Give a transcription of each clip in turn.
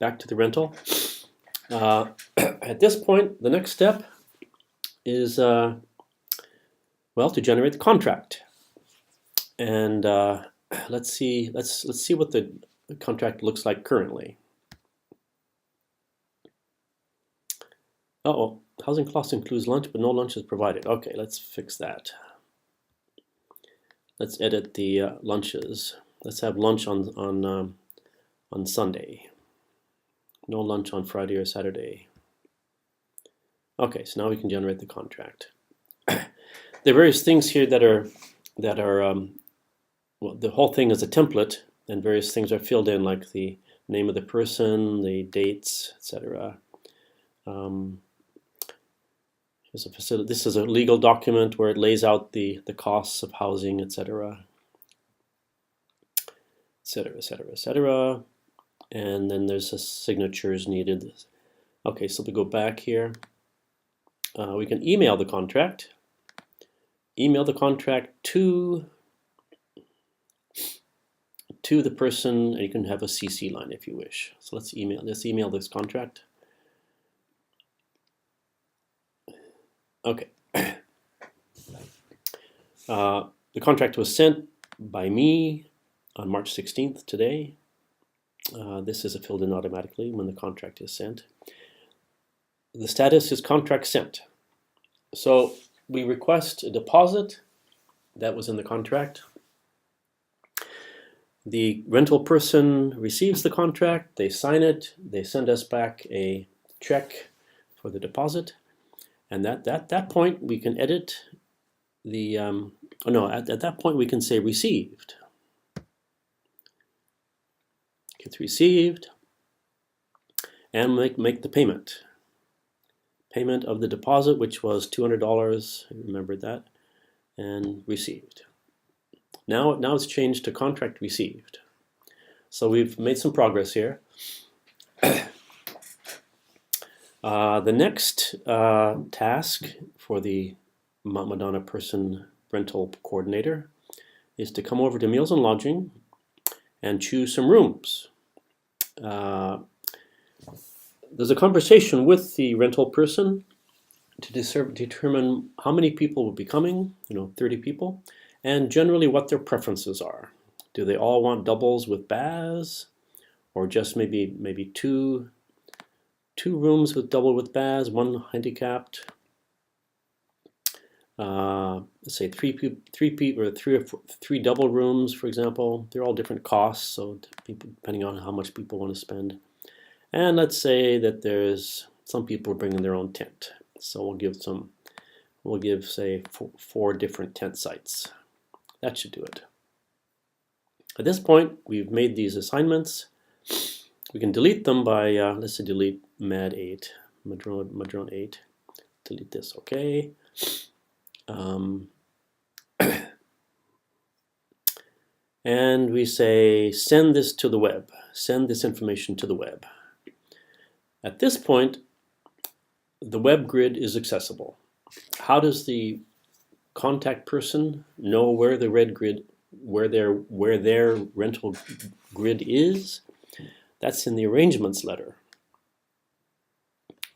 back to the rental. At this point, the next step is well, to generate the contract. And let's see what the contract looks like currently. Uh-oh, housing cost includes lunch, but no lunch is provided. Okay, let's fix that. Let's edit the lunches. Let's have lunch on Sunday. No lunch on Friday or Saturday. Okay, so now we can generate the contract. There are various things here that are well, the whole thing is a template, and various things are filled in, like the name of the person, the dates, etc. Here's a facility. This is a legal document where it lays out the costs of housing, etc., etc., etc., etc. And then there's a signatures needed. Okay, so we go back here. We can email the contract. Email the contract to the person, and you can have a CC line if you wish. So let's email this contract. Okay. The contract was sent by me on March 16th today. This is filled in automatically when the contract is sent. The status is contract sent. So we request a deposit that was in the contract. The rental person receives the contract, they sign it, they send us back a check for the deposit, and at that point we can edit the, at that point we can say received. It's received, and make the payment. Payment of the deposit, which was $200, I remembered that, and received. Now it's changed to contract received. So we've made some progress here. The next task for the Mount Madonna person rental coordinator is to come over to Meals and Lodging and choose some rooms. There's a conversation with the rental person to determine how many people will be coming, 30 people, and generally what their preferences are. Do they all want doubles with baths, or just maybe two rooms with double with baths, one handicapped? Let's say three double rooms, for example. They're all different costs, so depending on how much people want to spend. And let's say that there's some people bringing their own tent, so we'll give say four different tent sites. That should do it. At this point, we've made these assignments. We can delete them by let's say delete Madrone 8. Delete this, okay. And we say send this to the web. Send this information to the web. At this point, the web grid is accessible. How does the contact person know where the where their rental grid is? That's in the arrangements letter.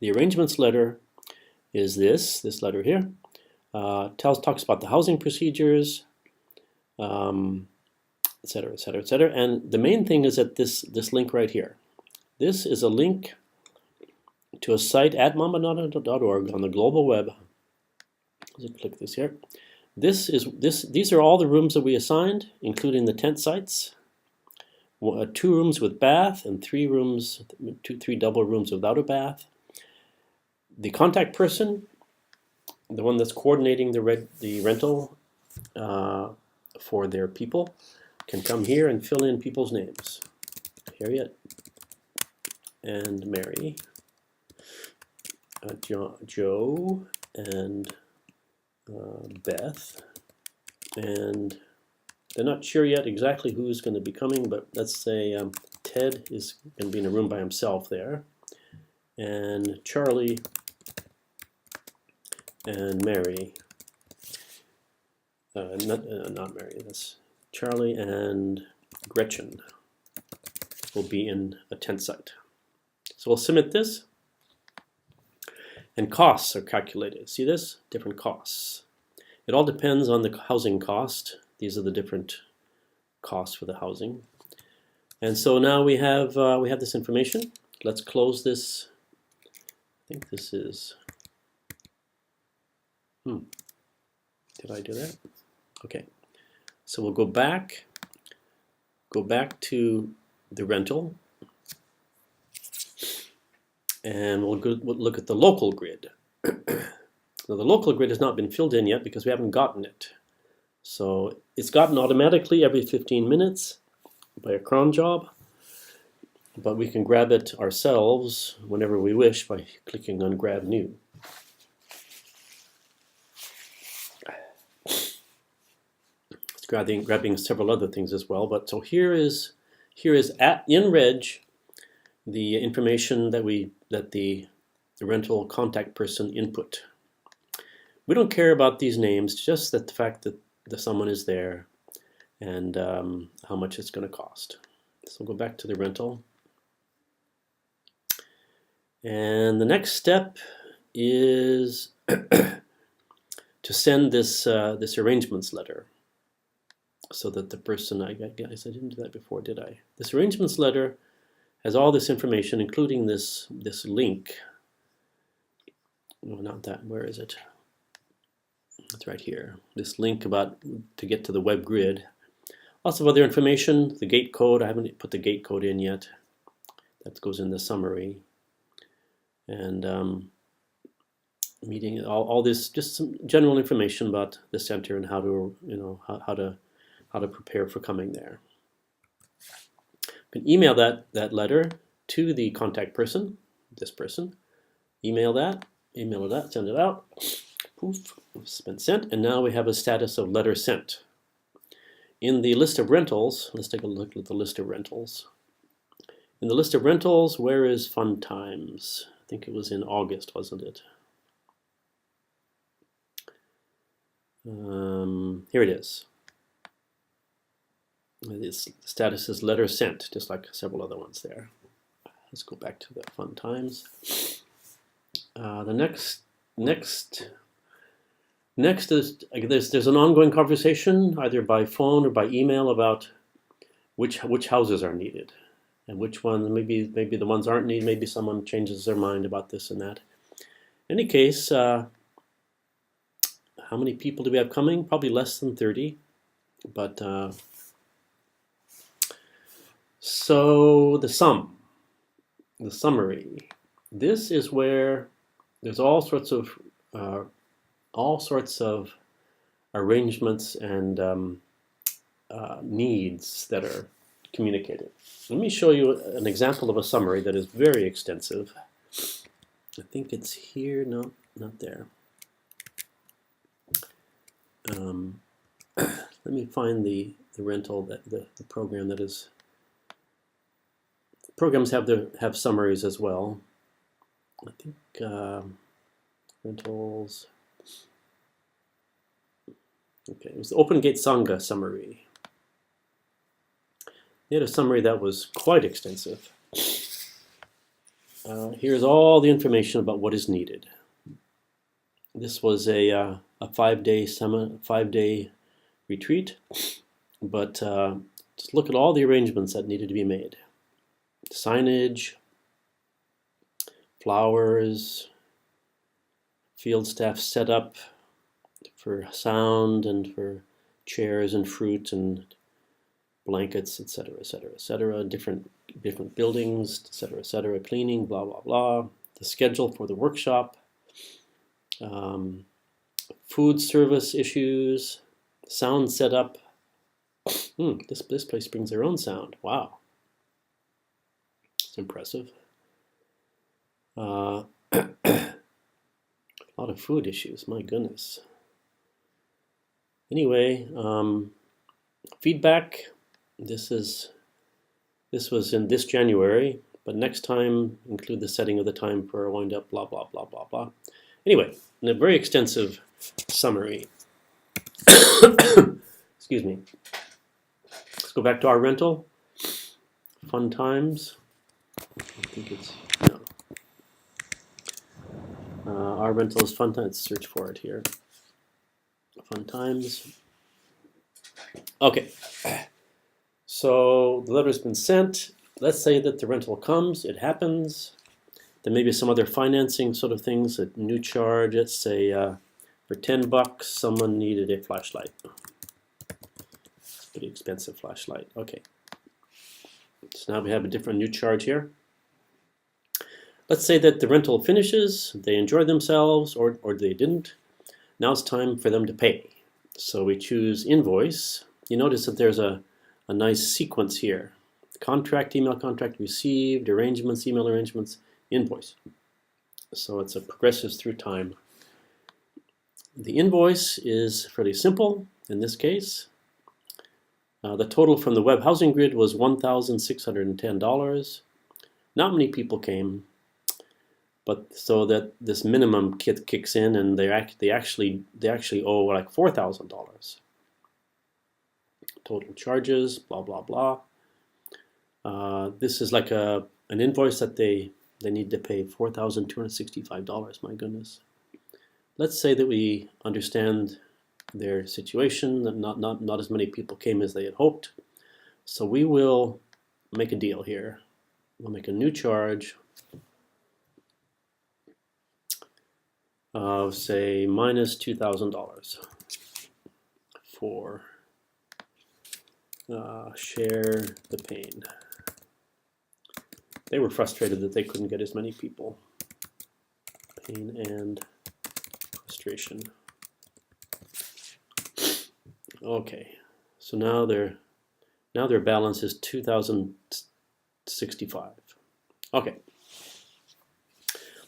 The arrangements letter is this letter here. Talks about the housing procedures, etc., etc., etc. And the main thing is that this link right here. This is a link to a site at mamadonna.org on the global web. Let's click this here. These are all the rooms that we assigned, including the tent sites. 2 rooms with bath and 3 double rooms without a bath. The contact person, the one that's coordinating the rental for their people, can come here and fill in people's names. Harriet and Mary, Joe and Beth, and they're not sure yet exactly who's going to be coming, but let's say Ted is going to be in a room by himself there, and Charlie and Mary, not Mary, that's Charlie and Gretchen will be in a tent site. So we'll submit this, and costs are calculated. See this? Different costs. It all depends on the housing cost. These are the different costs for the housing. And so now we have this information. Let's close this. I think this is. Did I do that? Okay. So we'll go back to the rental, and we'll look at the local grid. Now the local grid has not been filled in yet because we haven't gotten it. So it's gotten automatically every 15 minutes by a cron job, but we can grab it ourselves whenever we wish by clicking on Grab New. It's grabbing several other things as well, but so here is in reg the information that the rental contact person input. We don't care about these names, just that the fact that someone is there and how much it's going to cost. So we'll go back to the rental. And the next step is to send this arrangements letter, so that the person, I guess I didn't do that before, did I? This arrangements letter has all this information, including this link. No, not that. Where is it? It's right here. This link to get to the web grid. Lots of other information. The gate code. I haven't put the gate code in yet. That goes in the summary. And meeting all this, just some general information about the center and how to how to prepare for coming there. You can email that letter to the contact person, this person. Email it out, send it out. Poof, it's been sent, and now we have a status of letter sent. In the list of rentals, let's take a look at the list of rentals. In the list of rentals, where is Fun Times? I think it was in August, wasn't it? Here it is. This status is letter sent, just like several other ones there. Let's go back to the Fun Times. The next is there's an ongoing conversation either by phone or by email about which houses are needed and which ones maybe the ones aren't needed. Maybe someone changes their mind about this and that. In any case, how many people do we have coming? Probably less than 30, but so the summary. This is where there's all sorts of arrangements and needs that are communicated. Let me show you an example of a summary that is very extensive. I think it's here. No, not there. Let me find the rental, the program that is. Programs have summaries as well. I think rentals. Okay, it was the Open Gate Sangha summary. They had a summary that was quite extensive. Here's all the information about what is needed. This was a 5-day retreat, but just look at all the arrangements that needed to be made. Signage, flowers, field staff set up for sound and for chairs and fruit and blankets, etc., etc., etc. Different buildings, etc., etc. Cleaning, blah blah blah. The schedule for the workshop, food service issues, sound setup. This place brings their own sound. Wow, it's impressive. A lot of food issues. My goodness. Anyway, feedback. This was in this January, but next time include the setting of the time for a wind up. Blah blah blah blah blah. Anyway, in a very extensive summary. Excuse me. Let's go back to our rental. Fun Times. I think it's no. Our rental is fun times. Let's search for it here. Fun times. Okay. So the letter's been sent. Let's say that the rental comes. It happens. Then maybe some other financing sort of things. A new charge. Let's say for $10, someone needed a flashlight. Pretty expensive flashlight. Okay. So now we have a different new charge here. Let's say that the rental finishes, they enjoyed themselves, or they didn't. Now it's time for them to pay. So we choose invoice. You notice that there's a nice sequence here. Contract, email contract received, arrangements, email arrangements, invoice. So it's a progressive through time. The invoice is fairly simple in this case. The total from the web housing grid was $1,610. Not many people came. But so that this minimum kicks in, and they actually owe like $4,000. Total charges, blah blah blah. This is like an invoice that they need to pay $4,265. My goodness. Let's say that we understand their situation, that not as many people came as they had hoped. So we will make a deal here. We'll make a new charge. Say minus $2,000 for share the pain. They were frustrated that they couldn't get as many people. Pain and frustration. Okay, so now their balance is $2,065. Okay,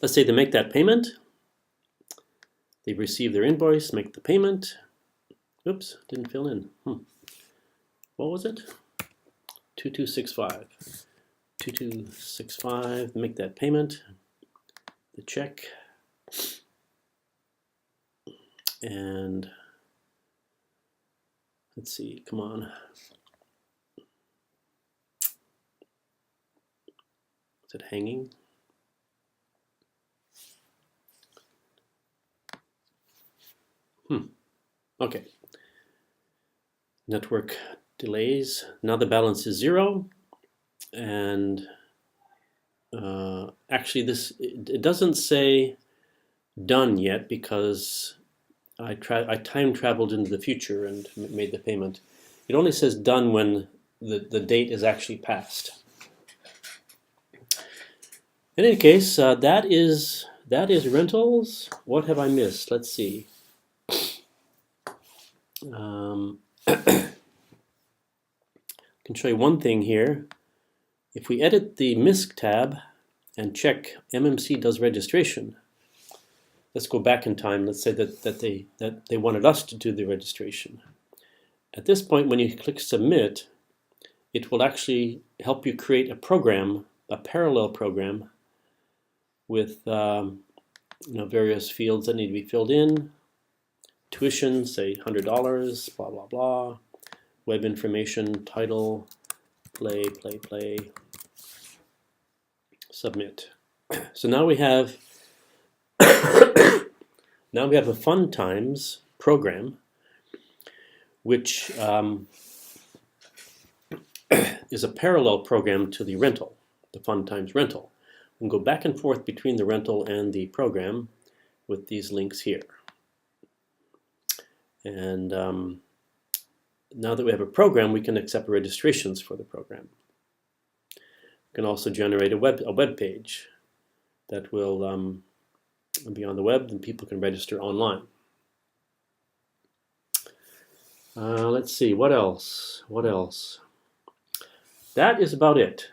let's say they make that payment. They receive their invoice, make the payment. Oops, didn't fill in. What was it? 2265. 2265, make that payment. The check. And let's see, come on. Is it hanging? Okay. Network delays. Now the balance is 0, and actually it doesn't say done yet because I time traveled into the future and made the payment. It only says done when the date is actually passed. In any case, that is rentals. What have I missed? Let's see. I can show you one thing here. If we edit the MISC tab and check MMC does registration, let's go back in time. Let's say that they wanted us to do the registration. At this point, when you click submit, it will actually help you create a program, a parallel program, with various fields that need to be filled in. Tuition, say $100, blah blah blah. Web information, title, play. Submit. So now we have a Fun Times program, which is a parallel program to the rental, the Fun Times rental. We can go back and forth between the rental and the program with these links here. And now that we have a program, we can accept registrations for the program. We can also generate a web page that will be on the web, and people can register online. Let's see, what else? That is about it.